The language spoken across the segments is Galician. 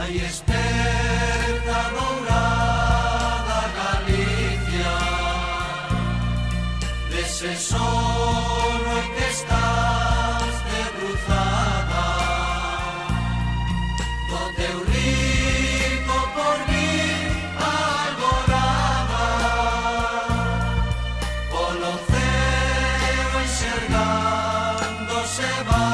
Ai esperta dourada Galicia, dese sono en que estás debruzada, do teu rico porvir alborada, polo ceo enxergando se va.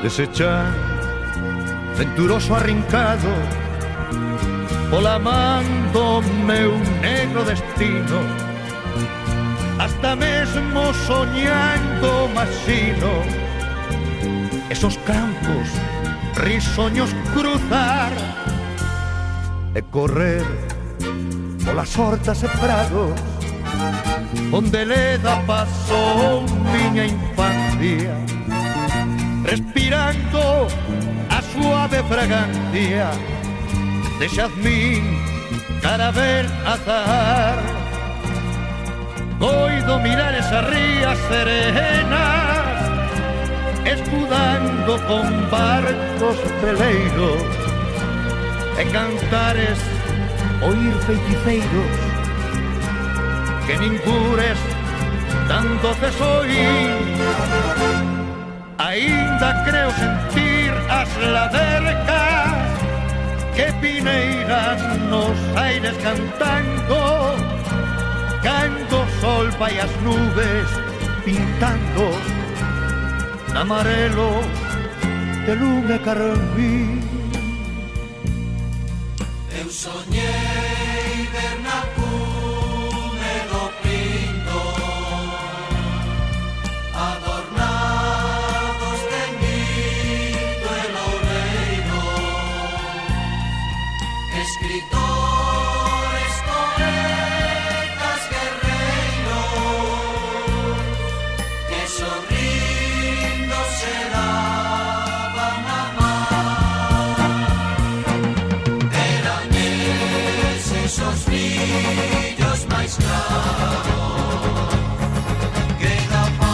Desechar venturoso arrincado pola man do meu negro destino, hasta mesmo soñando masino esos campos risueños cruzar e correr polas hortas e prados onde leda pasou miña infancia, respirando a suave fragancia de xazmín, carabel, azahar. Coido mirar esas rías serenas, escudando con barcos veleiros e cantares oír feiticeiros que ningures tan doces oír. Ainda creo sentir as ladercas que pineiras nos aires cantando, cando o sol vai as nubes pintando amarelo de lume carmín. Eu soñei ver na cume do Pindo adornados de mito e loureiro, escritores, poetas, guerreiros que sorrindo se daban a man. Eran eses os fillos máis claros que da paz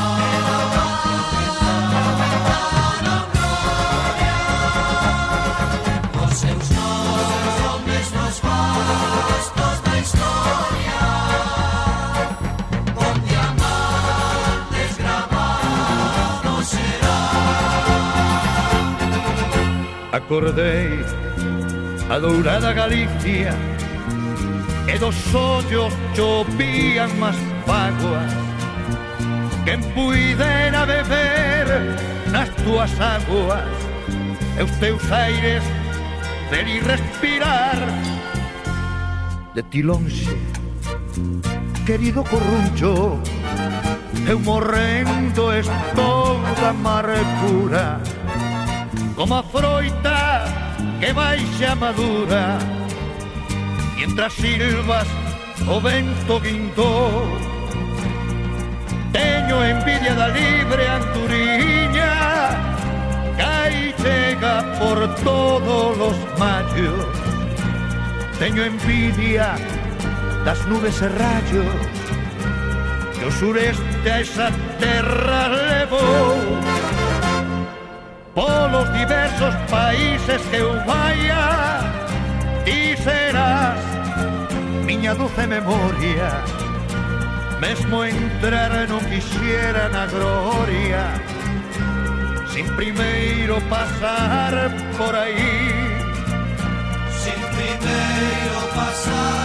os seus nomes nos fastos da historia, con diamantes gravados serán. Acordei a dourada Galicia e dos ollos chovían más vaguas quen puidera beber nas tuas aguas e os teus aires ver e respirar de ti lonxe, querido Corruncho. Eu morrendo estou da amargura como a froita que baixa madura, mientras silbas o vento guindou. Teño envidia da libre Anturiña que chega por todos os mallos. Teño envidia das nubes e rayos que o sureste a esa terra levou. Polos diversos países que eu vaya, ti serás miña dulce memoria. Mesmo entrar non quixera na gloria sin primeiro pasar por aí, sin primeiro pasar